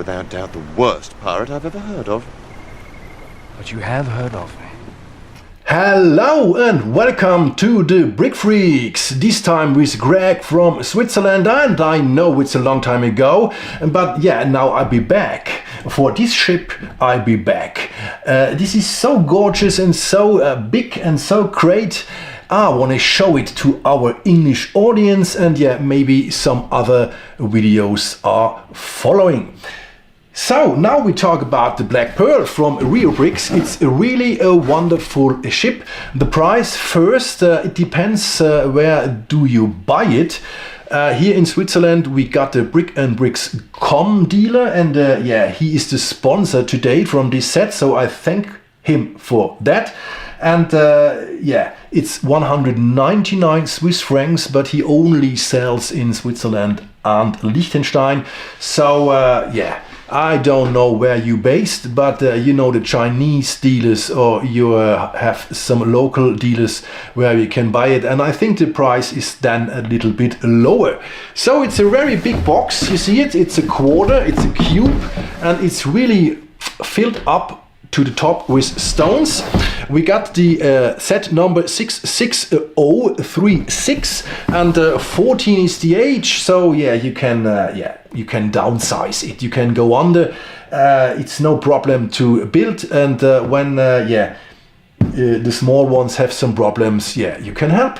without doubt the worst pirate I've ever heard of. But you have heard of me. Hello and welcome to the Brick Freaks, this time with Greg from Switzerland, and I know it's a long time ago, but yeah, now I'll be back. For this ship, I'll be back. This is so gorgeous and so big and so great. I want to show it to our English audience, and yeah, maybe some other videos are following. So now we talk about the Black Pearl from Reobrix. It's really a wonderful ship. The price first, it depends where do you buy it. Here in Switzerland we got the Brick&Bricks.com dealer, and yeah, he is the sponsor today from this set, so I thank him for that. And yeah, it's 199 Swiss francs, but he only sells in Switzerland and Liechtenstein. So yeah, I don't know where you based, but you know, the Chinese dealers, or you have some local dealers where you can buy it, and I think the price is then a little bit lower. So it's a very big box, you see it, it's a quarter, it's a cube, and it's really filled up to the top with stones. We got the set number 66036, and 14 is the age, so yeah, you can downsize it, you can go under. It's no problem to build, and when yeah, the small ones have some problems, yeah, you can help.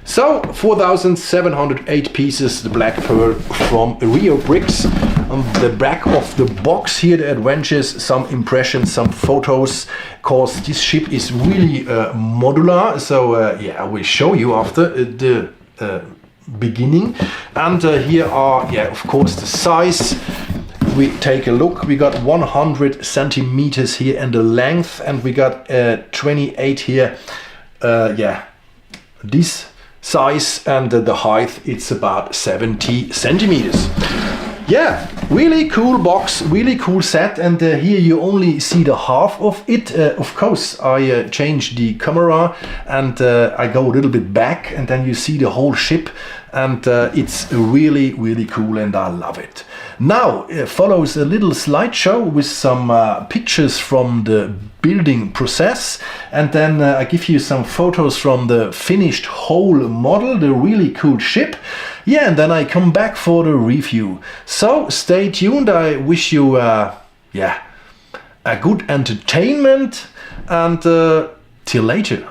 So 4,708 pieces, the Black Pearl from Reobrix. On the back of the box here, the adventures, some impressions, some photos, cause this ship is really modular. So yeah, I will show you after the beginning. And here are, yeah, of course, the size. We take a look. We got 100 centimeters here in the length, and we got 28 here. Yeah, this size, and the height, it's about 70 centimeters. Yeah, really cool box, really cool set, and here you only see the half of it. Of course, I changed the camera, and I go a little bit back, and then you see the whole ship, and it's really, really cool, and I love it. Now follows a little slideshow with some pictures from the building process, and then I give you some photos from the finished whole model, the really cool ship. Yeah, and then I come back for the review. So stay tuned. I wish you yeah, a good entertainment, and till later.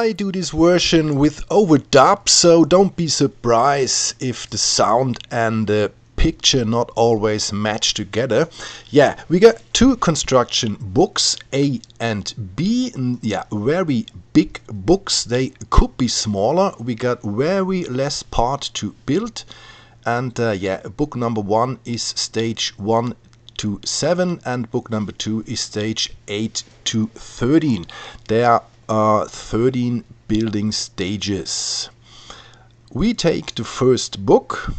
I do this version with overdub, so don't be surprised if the sound and the picture not always match together. Yeah, we got two construction books, A and B. Yeah, very big books. They could be smaller. We got very less part to build. And yeah, book number 1 is stage 1 to 7, and book number 2 is stage 8 to 13. There are 13 building stages. We take the first book.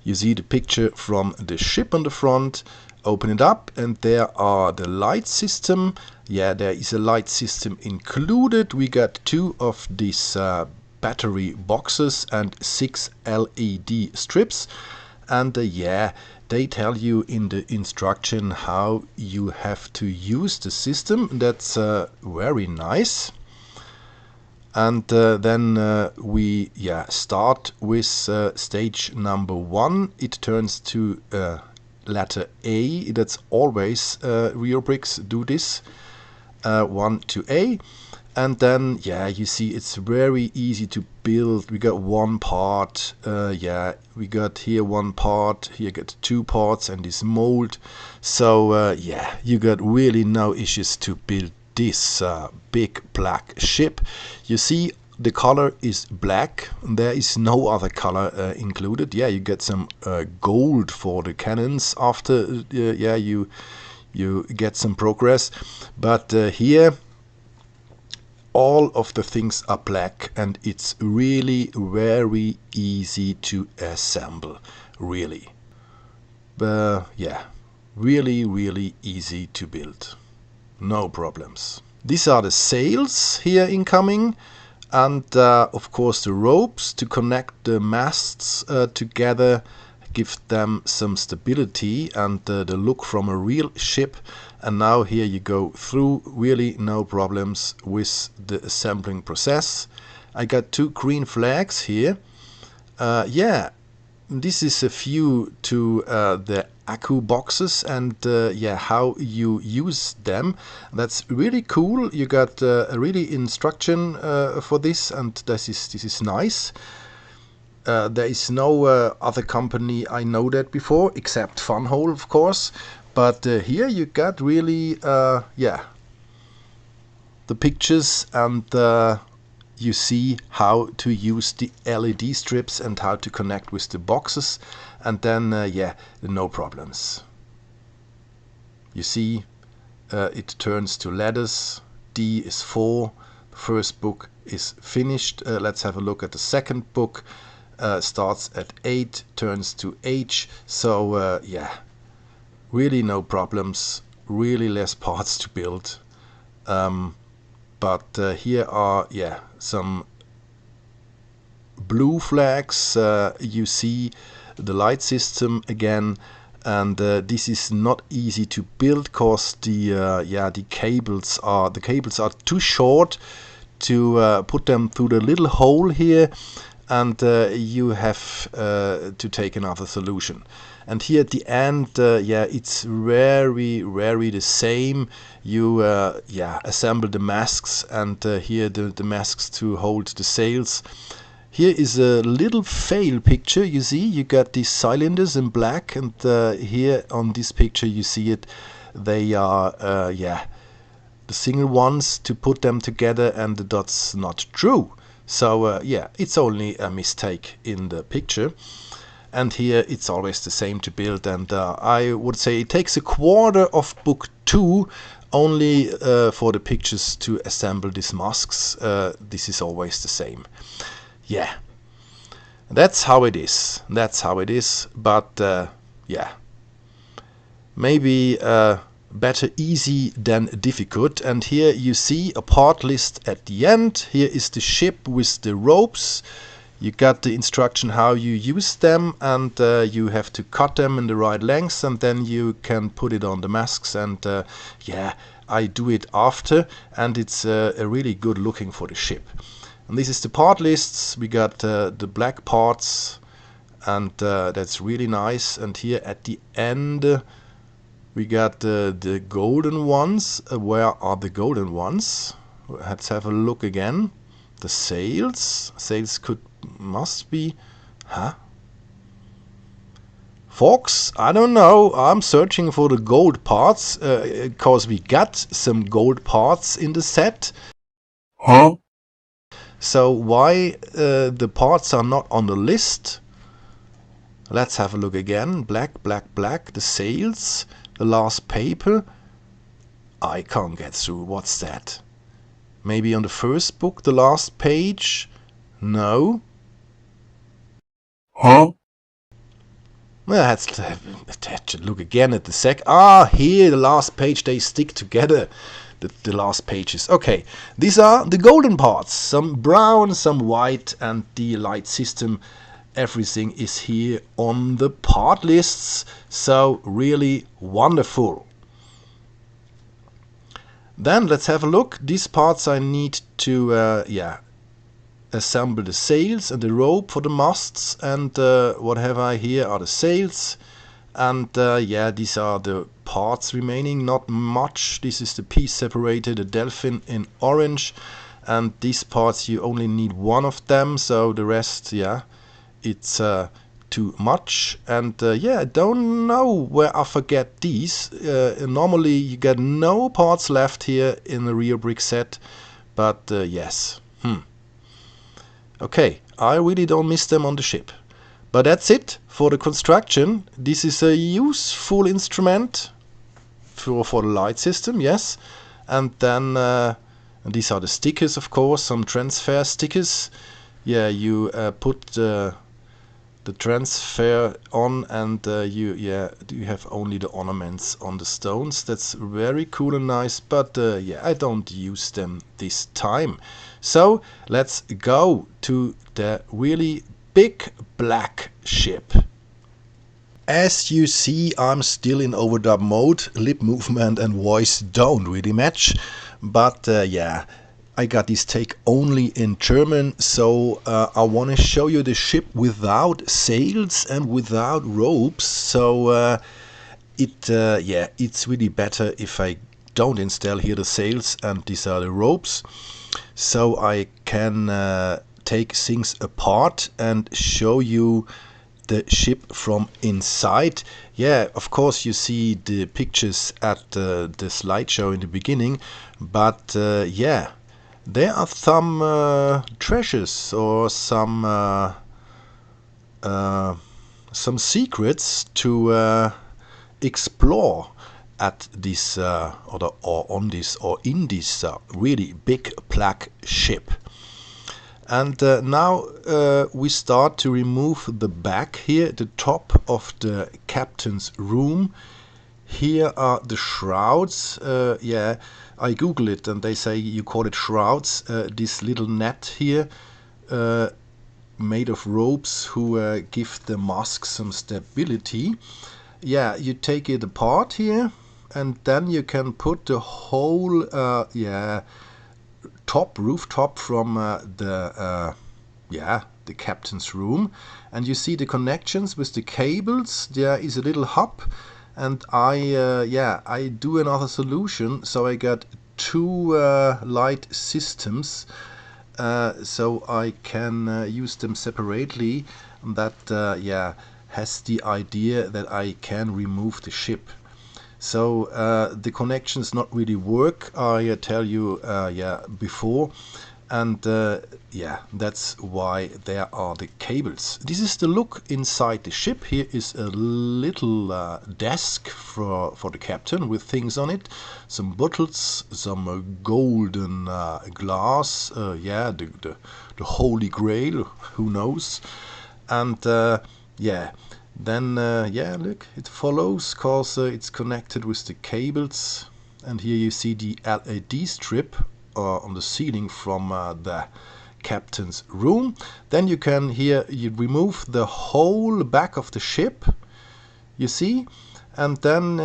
You see the picture from the ship on the front. Open it up and there are the light system. Yeah, there is a light system included. We got 2 of these battery boxes and 6 LED strips. And yeah, they tell you in the instruction how you have to use the system. That's very nice. And then we start with stage number 1. It turns to letter A. That's always Reobrix do this. 1 to A. And then you see it's very easy to build. We got one part. We got here one part. Here got 2 parts and this mold. So you got really no issues to build this big black ship. You see the color is black. There is no other color included. Yeah, you get some gold for the cannons after you get some progress, but here all of the things are black and it's really very easy to assemble, really. Really easy to build. No problems. These are the sails here incoming, and of course the ropes to connect the masts together, give them some stability and the look from a real ship. And now here you go through, really no problems with the assembling process. I got 2 green flags here. This is a view to the Akku boxes and how you use them. That's really cool. You got a really instruction for this, and this is nice. There is no other company I know that before, except Funhole, of course. But here you got really the pictures, and you see how to use the LED strips and how to connect with the boxes, and then no problems. You see it turns to letters. D is 4. The first book is finished. Let's have a look at the second book. Starts at 8, turns to H. So really no problems, really less parts to build. But here are some blue flags. You see the light system again, and this is not easy to build because the cables are too short to put them through the little hole here, and you have to take another solution. And here at the end, it's very the same. You assemble the masks, and here the masks to hold the sails. Here is a little fail picture. You see, you got these cylinders in black, and here on this picture you see it. They are the single ones to put them together, and that's not true. So it's only a mistake in the picture. And here it's always the same to build, and I would say it takes a quarter of book 2 only for the pictures to assemble these masks. This is always the same. Yeah, that's how it is. But maybe better easy than difficult. And here you see a part list at the end. Here is the ship with the ropes. You got the instruction how you use them, and you have to cut them in the right lengths, and then you can put it on the masks. And I do it after, and it's a really good looking for the ship. And this is the part lists. We got the black parts, and that's really nice. And here at the end we got the golden ones. Where are the golden ones? let's have a look again. The sails must be, Fox? I don't know. I'm searching for the gold parts, because we got some gold parts in the set. So why the parts are not on the list? Let's have a look again. Black, black, black. The sails. The last paper. I can't get through. What's that? Maybe on the first book, the last page? No. Well, let's look again at the sec. Here, the last page, they stick together. The last pages. Okay, these are the golden parts. Some brown, some white, and the light system. Everything is here on the part lists. So, really wonderful. Then, let's have a look. These parts I need to, assemble the sails and the rope for the masts, and what have I here are the sails, and these are the parts remaining, not much. This is the piece separator, the delphin in orange, and these parts you only need one of them, so the rest, it's too much. And I don't know where I forget these. Normally you get no parts left here in the Reobrix set, but yes. Okay, I really don't miss them on the ship. But that's it for the construction. This is a useful instrument for the light system, yes. And then these are the stickers, of course, some transfer stickers. Yeah, you put the transfer on, and you have only the ornaments on the stones. That's very cool and nice, but I don't use them this time. So let's go to the really big black ship. As you see, I'm still in overdub mode. Lip movement and voice don't really match, but I got this take only in German, so I want to show you the ship without sails and without ropes. So it's really better if I don't install here the sails and these are the ropes, so I can take things apart and show you the ship from inside. Yeah, of course you see the pictures at the slideshow in the beginning, but there are some treasures or some secrets to explore at this or in this really big black ship. And now we start to remove the back here at the top of the captain's room. Here are the shrouds. I Google it and they say you call it shrouds. This little net here made of ropes who give the mast some stability. Yeah, you take it apart here and then you can put the whole rooftop from the captain's room, and you see the connections with the cables. There is a little hub, and I do another solution, so I got two light systems, so I can use them separately. That has the idea that I can remove the ship. So the connections not really work, I tell you before, and that's why there are the cables. This is the look inside the ship. Here is a little desk for the captain with things on it, some bottles, some golden glass, the holy grail, who knows, and then look, it follows, cause it's connected with the cables, and here you see the LED strip on the ceiling from the captain's room. Then you can you remove the whole back of the ship, you see, and then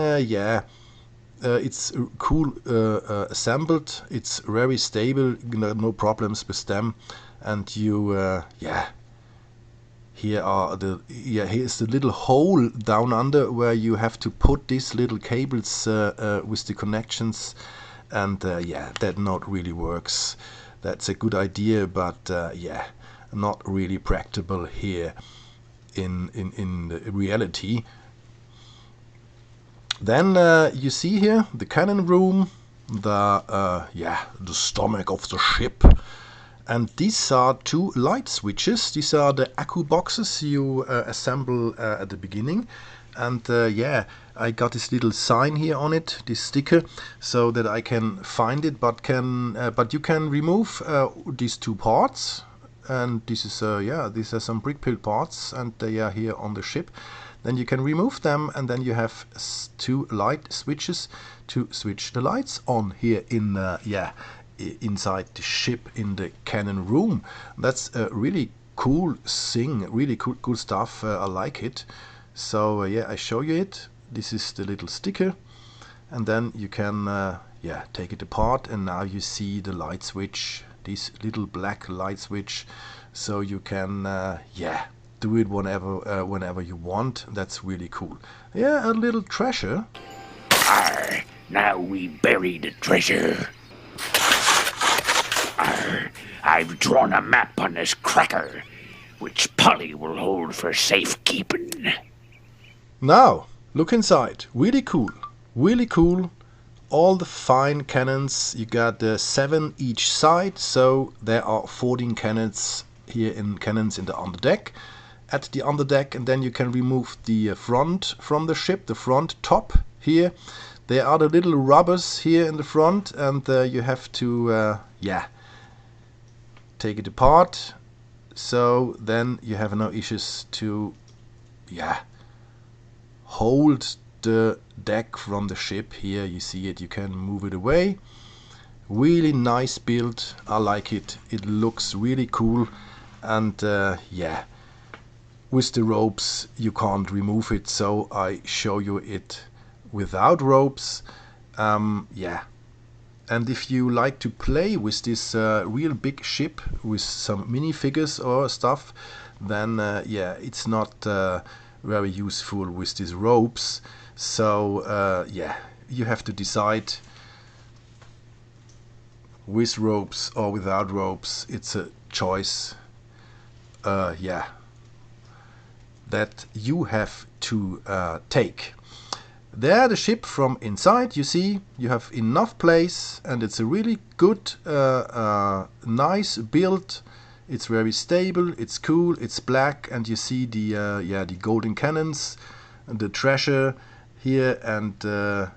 it's cool assembled. It's very stable, no problems with them, and you here's the little hole down under where you have to put these little cables with the connections, and yeah, that not really works. That's a good idea, but yeah, not really practical here in the reality. Then you see here the cannon room, the yeah, the stomach of the ship, and these are two light switches. These are the accu boxes you assemble at the beginning, and yeah, I got this little sign here on it, this sticker, so that I can find it, but you can remove these two parts. And this is yeah, these are some brick build parts, and they are here on the ship. Then you can remove them, and then you have two light switches to switch the lights on here in yeah, inside the ship in the cannon room. That's a really cool thing, really cool stuff. I like it. So yeah, I show you it. This is the little sticker, and then you can yeah, take it apart, and now you see the light switch, this little black light switch, so you can yeah, do it whenever you want. That's really cool. Yeah, a little treasure. Arr, now we bury the treasure. Arr, I've drawn a map on this cracker, which Polly will hold for safekeeping. Now, look inside. Really cool. Really cool. All the fine cannons. You got 7 each side, so there are 14 cannons here on the underdeck. At the underdeck, and then you can remove the front from the ship, the front top here. There are the little rubbers here in the front, and you have to yeah, take it apart. So then you have no issues to yeah, hold the deck from the ship. Here you see it, you can move it away. Really nice build. I like it. It looks really cool, and yeah, with the ropes you can't remove it, so I show you it without ropes. Yeah, and if you like to play with this real big ship with some minifigures or stuff, then yeah, it's not very useful with these ropes. So yeah, you have to decide with ropes or without ropes. It's a choice, yeah, that you have to take. There, the ship from inside, you see, you have enough place, and it's a really good, nice build. It's very stable, it's cool, it's black, and you see the yeah, the golden cannons, and the treasure here, and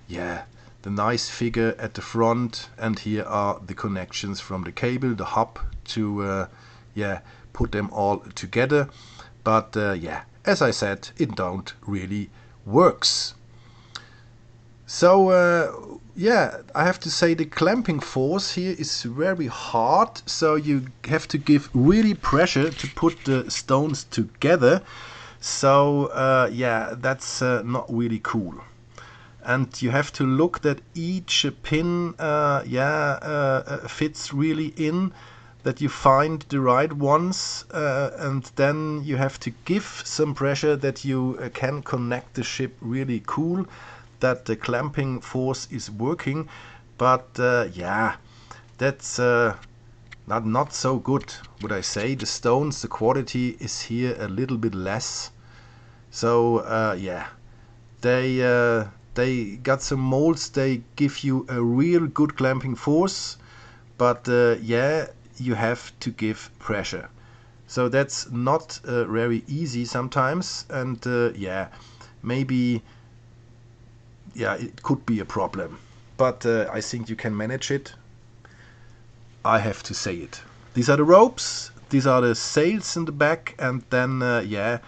yeah, the nice figure at the front, and here are the connections from the cable, the hub, to yeah, put them all together. But yeah, as I said, it don't really works. So yeah, I have to say the clamping force here is very hard, so you have to give really pressure to put the stones together. So yeah, that's not really cool. And you have to look that each pin yeah, fits really in, that you find the right ones, and then you have to give some pressure that you can connect the ship really cool, that the clamping force is working. But yeah, that's not so good, would I say. The stones, the quality is here a little bit less. So yeah, they got some molds, they give you a real good clamping force, but yeah, you have to give pressure. So that's not very easy sometimes, and yeah, maybe yeah, it could be a problem, but I think you can manage it. I have to say it. These are the ropes, these are the sails in the back, and then yeah,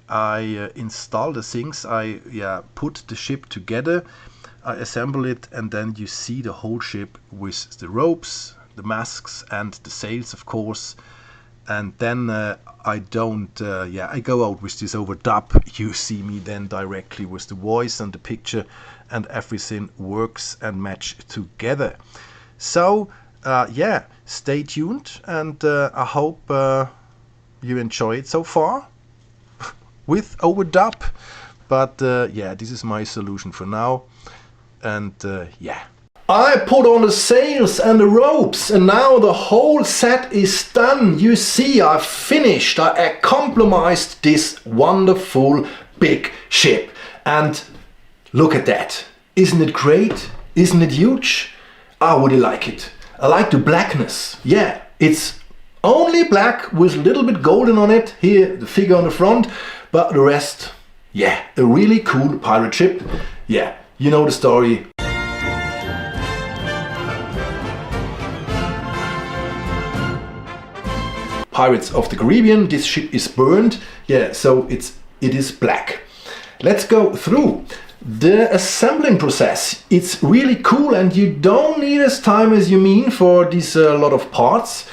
I install the things. I yeah, put the ship together, I assemble it, and then you see the whole ship with the ropes, the masks, and the sails, of course. And then I don't yeah, I go out with this overdubb. You see me then directly with the voice and the picture, and everything works and match together. So yeah, stay tuned, and I hope you enjoy it so far with overdubb. But yeah, this is my solution for now, and yeah. I put on the sails and the ropes, and now the whole set is done. You see, I've finished. I accomplished this wonderful big ship. And look at that. Isn't it great? Isn't it huge? I really like it. I like the blackness. Yeah, it's only black with a little bit golden on it. Here, the figure on the front. But the rest, yeah, a really cool pirate ship. Yeah, you know the story. Pirates of the Caribbean. This ship is burned. Yeah, so it is black. Let's go through the assembling process. It's really cool, and you don't need as time as you mean for this lot of parts.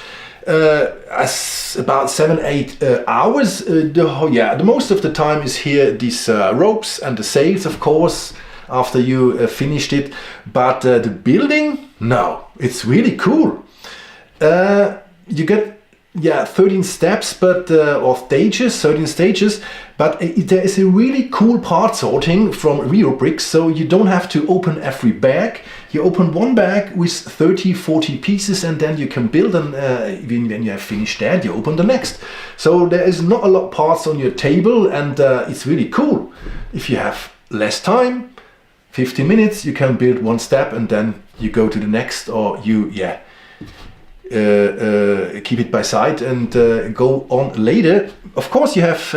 As about 7-8 hours. The most of the time is here these ropes and the sails, of course, after you finished it. But the building, no, it's really cool. You get 13 steps, but or stages, 13 stages, but there is a really cool part sorting from Reobrix, so you don't have to open every bag. You open one bag with 30-40 pieces, and then you can build, and when you have finished that, you open the next. So there is not a lot of parts on your table, and it's really cool. If you have less time, 15 minutes, you can build one step, and then you go to the next, or you keep it by side and go on later. Of course, you have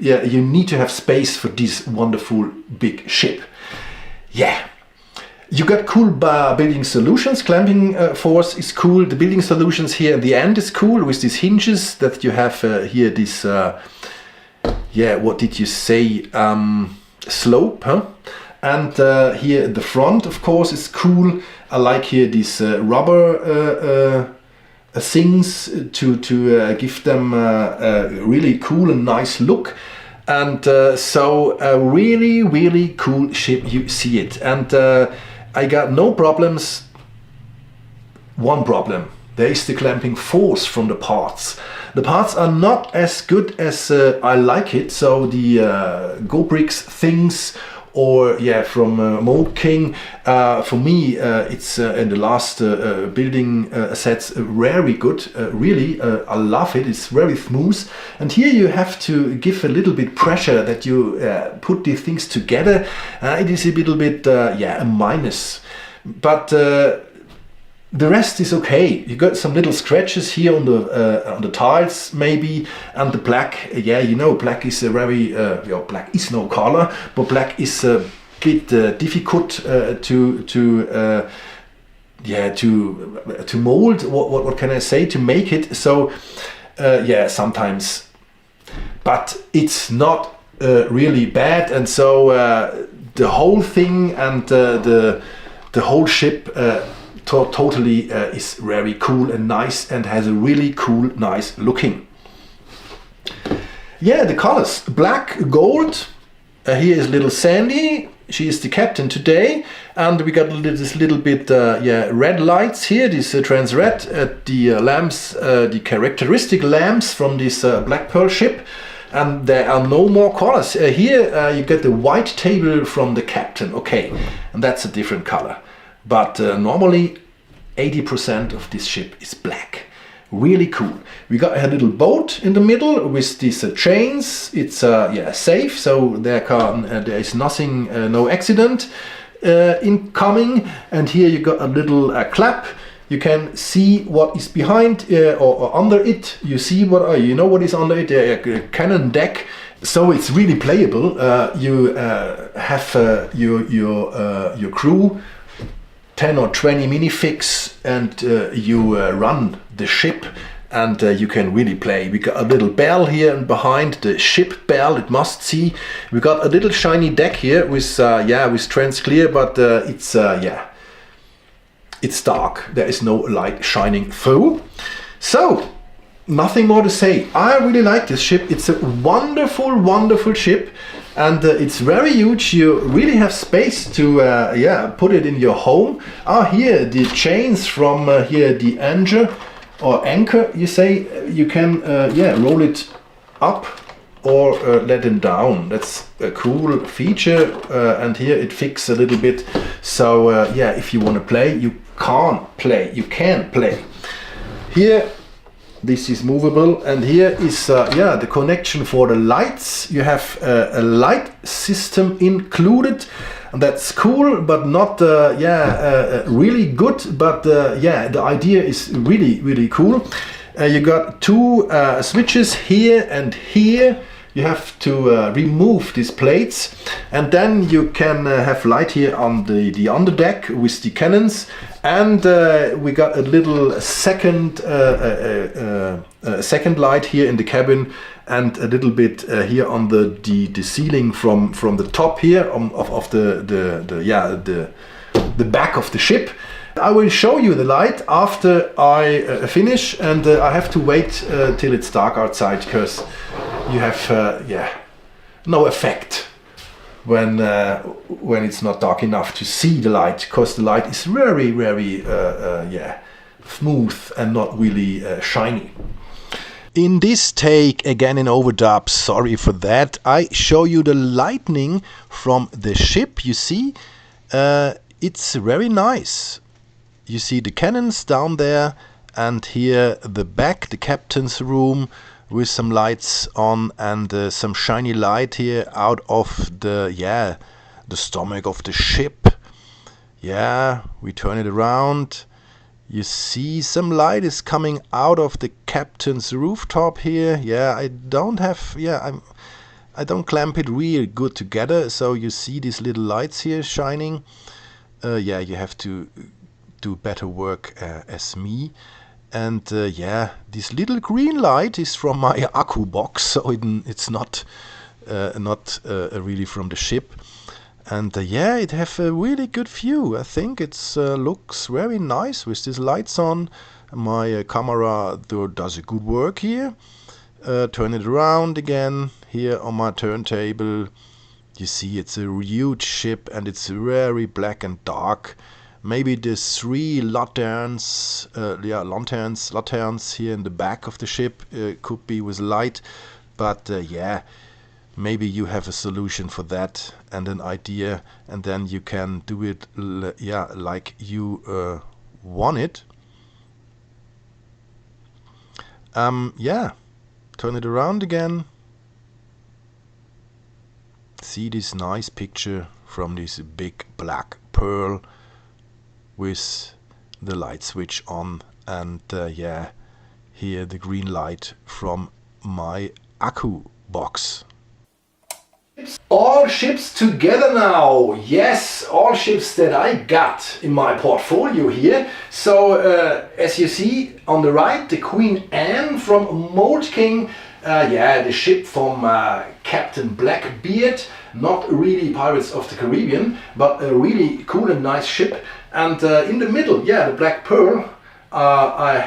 you need to have space for this wonderful big ship. Yeah, you got cool building solutions. Clamping force is cool. The building solutions here at the end is cool with these hinges that you have here. This what did you say? Slope, huh? And here at the front, of course, is cool. I like here these rubber things to give them a really cool and nice look. And so a really cool ship, you see it. And I got no problems. One problem, there is the clamping force from the parts. The parts are not as good as I like it. So the Reobrix things, or from Mold King, for me it's in the last building sets very good. Really, I love it. It's very smooth, and here you have to give a little bit pressure that you put the things together. It is a little bit a minus, but the rest is okay. You got some little scratches here on the tiles maybe, and the black. Black is a very black is no color, but black is a bit difficult to mold. What can I say, to make it? So sometimes, but it's not really bad, and so the whole thing and the whole ship. Totally is very cool and nice, and has a really cool, nice looking. Yeah, the colors, black, gold. Here is little Sandy. She is the captain today, and we got this little bit red lights here. This trans red, the lamps, the characteristic lamps from this Black Pearl ship. And there are no more colors. Here you get the white table from the captain. Okay, and that's a different color. But normally 80% of this ship is black. Really cool. We got a little boat in the middle with these chains. It's safe, so there is nothing, no accident incoming. And here you got a little clap. You can see what is behind or under it. You see what what is under it. A cannon deck. So it's really playable. You have your crew. 10 or 20 minifigs, and you run the ship, and you can really play. We got a little bell here and behind the ship bell, it must see. We got a little shiny deck here with trans clear, but it's dark. There is no light shining through. So nothing more to say. I really like this ship. It's a wonderful ship. And it's very huge. You really have space to put it in your home. Here the chains from here, the anchor, you say. You can roll it up or let them down. That's a cool feature, and here it fixes a little bit. So yeah, if you want to play, you can play. Here, this is movable, and here is yeah, the connection for the lights. You have a light system included, and that's cool, but not really good. But yeah, the idea is really cool. You got two switches here and here. You have to remove these plates, and then you can have light here on the underdeck with the cannons, and we got a little second light here in the cabin, and a little bit here on the ceiling from the top here of the back of the ship. I will show you the light after I finish, and I have to wait till it's dark outside, because you have no effect when it's not dark enough to see the light, because the light is very smooth and not really shiny. In this take, again in overdub, sorry for that, I show you the lightning from the ship. You see, it's very nice. You see the cannons down there, and here the back, the captain's room, with some lights on, and some shiny light here out of the stomach of the ship. Yeah, we turn it around. You see some light is coming out of the captain's rooftop here. Yeah, I don't clamp it real good together, so you see these little lights here shining. Yeah, you have to do better work as me. And yeah, this little green light is from my Akku box, so it's not really from the ship. And yeah, it have a really good view. I think it's looks very nice with these lights on. My camera does a good work here. Turn it around again here on my turntable. You see, it's a huge ship, and it's very black and dark. Maybe the three lanterns here in the back of the ship could be with light, but yeah, maybe you have a solution for that and an idea, and then you can do it like you want it. Yeah, turn it around again. See this nice picture from this big black pearl with the light switch on, and yeah, here the green light from my Akku box. All ships together now. Yes, all ships that I got in my portfolio here. So as you see on the right, the Queen Anne from Mold King. Yeah, the ship from Captain Blackbeard. Not really Pirates of the Caribbean, but a really cool and nice ship. And in the middle, yeah, the Black Pearl. I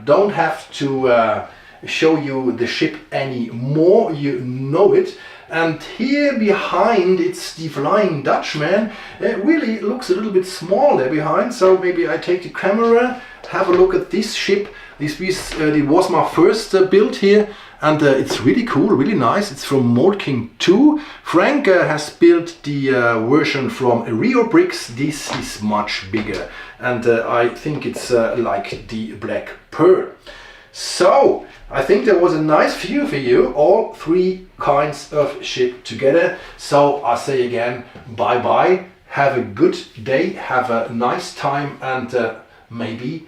don't have to show you the ship anymore. You know it. And here behind, it's the Flying Dutchman. It really looks a little bit small there behind. So maybe I take the camera, have a look at this ship. It was my first build here, and it's really cool, really nice. It's from Mold King 2. Frank has built the version from Reobrix. This is much bigger, and I think it's like the Black Pearl. So I think there was a nice view for you, all three kinds of ship together. So I say again, bye bye, have a good day, have a nice time, and maybe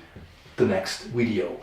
the next video.